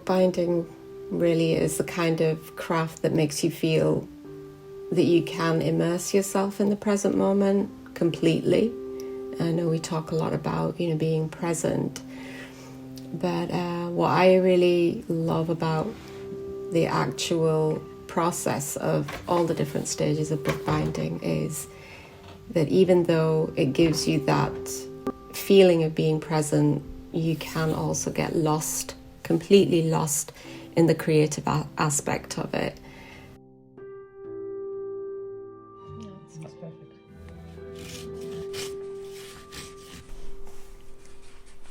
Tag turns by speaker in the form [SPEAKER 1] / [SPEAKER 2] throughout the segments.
[SPEAKER 1] bookbinding really is the kind of craft that makes you feel that you can immerse yourself in the present moment completely. I know we talk a lot about, being present, but what I really love about the actual process of all the different stages of bookbinding is that even though it gives you that feeling of being present, you can also get lost, completely lost in the creative aspect of it.
[SPEAKER 2] That's perfect.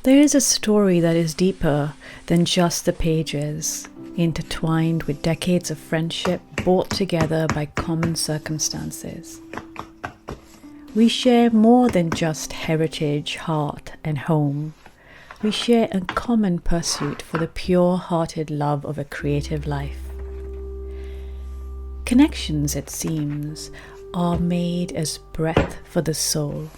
[SPEAKER 2] There is a story that is deeper than just the pages, intertwined with decades of friendship brought together by common circumstances. We share more than just heritage, heart, and home. We share a common pursuit for the pure-hearted love of a creative life. Connections, it seems, are made as breath for the soul.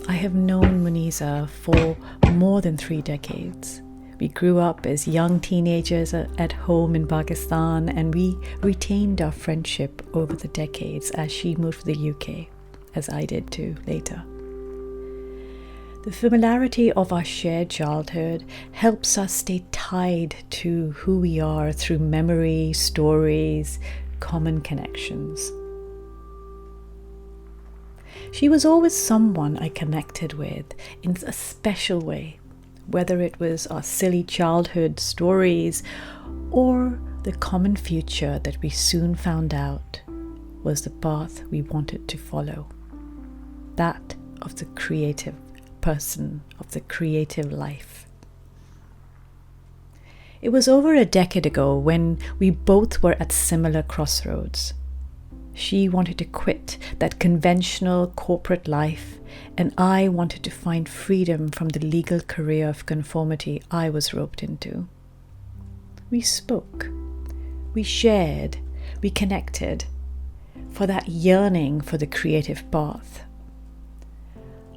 [SPEAKER 2] I have known Muniza for more than 3 decades. We grew up as young teenagers at home in Pakistan, and we retained our friendship over the decades as she moved to the UK, as I did too later. The familiarity of our shared childhood helps us stay tied to who we are through memory, stories, common connections. She was always someone I connected with in a special way, whether it was our silly childhood stories or the common future that we soon found out was the path we wanted to follow, that of the creative person, of the creative life. It was over a decade ago when we both were at similar crossroads. She wanted to quit that conventional corporate life, and I wanted to find freedom from the legal career of conformity I was roped into. We spoke, we shared, we connected for that yearning for the creative path.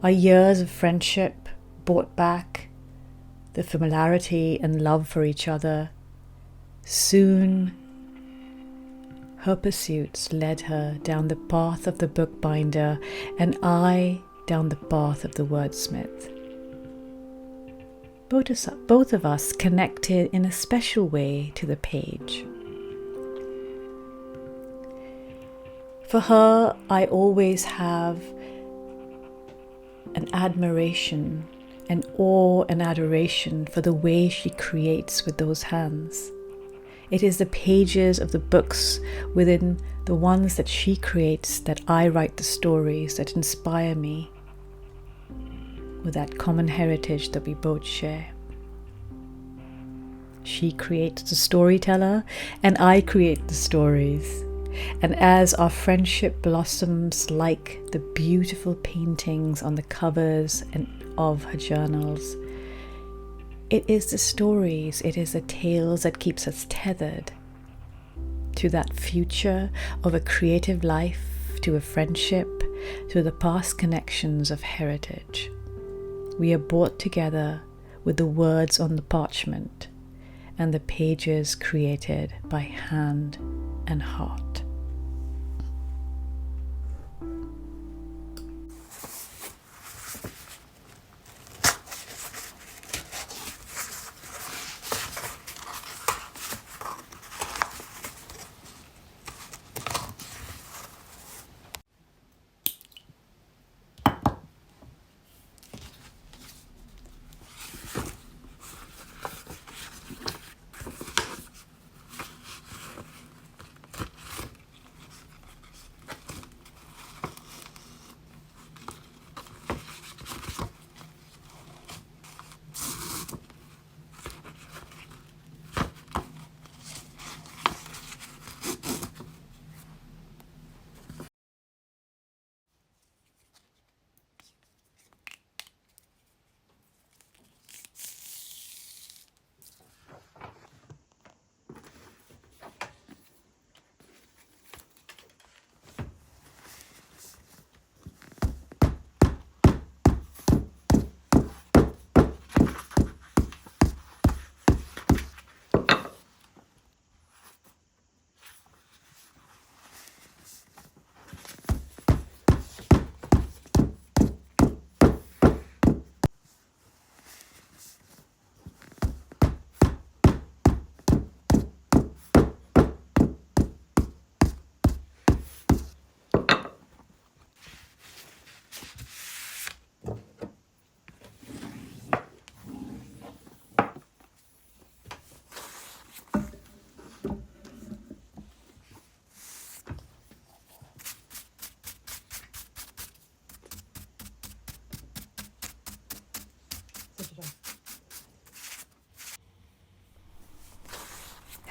[SPEAKER 2] Our years of friendship brought back the familiarity and love for each other. Soon, her pursuits led her down the path of the bookbinder, and I down the path of the wordsmith. Both of us connected in a special way to the page. For her, I always have an admiration, an awe and adoration for the way she creates with those hands. It is the pages of the books within the ones that she creates that I write the stories that inspire me with that common heritage that we both share. She creates the storyteller and I create the stories. And as our friendship blossoms like the beautiful paintings on the covers of her journals, it is the stories, it is the tales that keeps us tethered to that future of a creative life, to a friendship, to the past connections of heritage. We are brought together with the words on the parchment and the pages created by hand and heart.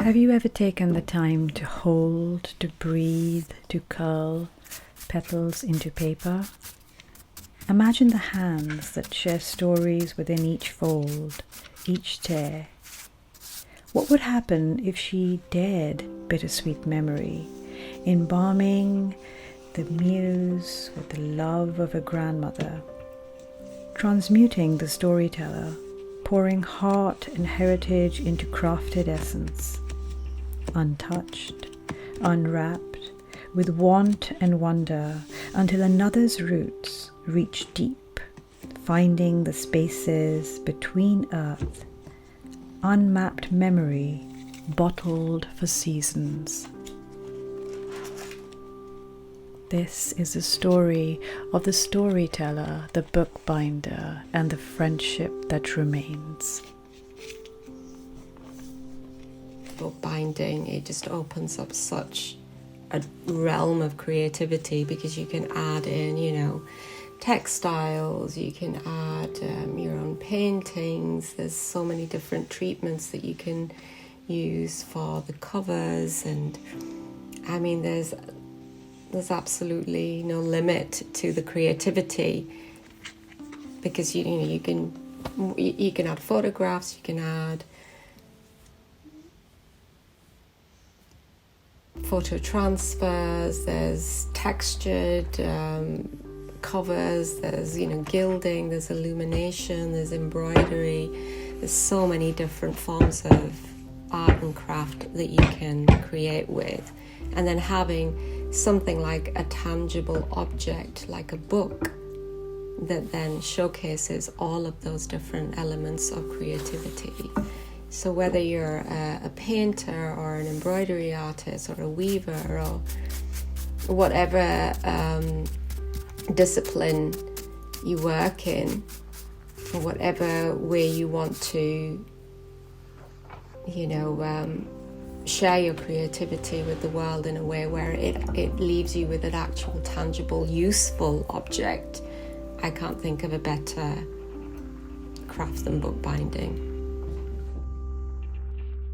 [SPEAKER 2] Have you ever taken the time to hold, to breathe, to curl petals into paper? Imagine the hands that share stories within each fold, each tear. What would happen if she dared bittersweet memory, embalming the muse with the love of a grandmother, transmuting the storyteller, pouring heart and heritage into crafted essence, untouched, unwrapped, with want and wonder, until another's roots reach deep, finding the spaces between earth, unmapped memory bottled for seasons. This is the story of the storyteller, the bookbinder, and the friendship that remains.
[SPEAKER 1] Bookbinding, it just opens up such a realm of creativity, because you can add in, textiles, you can add your own paintings. There's so many different treatments that you can use for the covers, and I mean there's absolutely no limit to the creativity, because you can add photographs, you can add photo transfers, there's textured covers, there's gilding, there's illumination, there's embroidery. There's so many different forms of art and craft that you can create with, and then having something like a tangible object like a book that then showcases all of those different elements of creativity. So whether you're a painter or an embroidery artist or a weaver or whatever discipline you work in, or whatever way you want to share your creativity with the world in a way where it leaves you with an actual tangible useful object, I can't think of a better craft than bookbinding.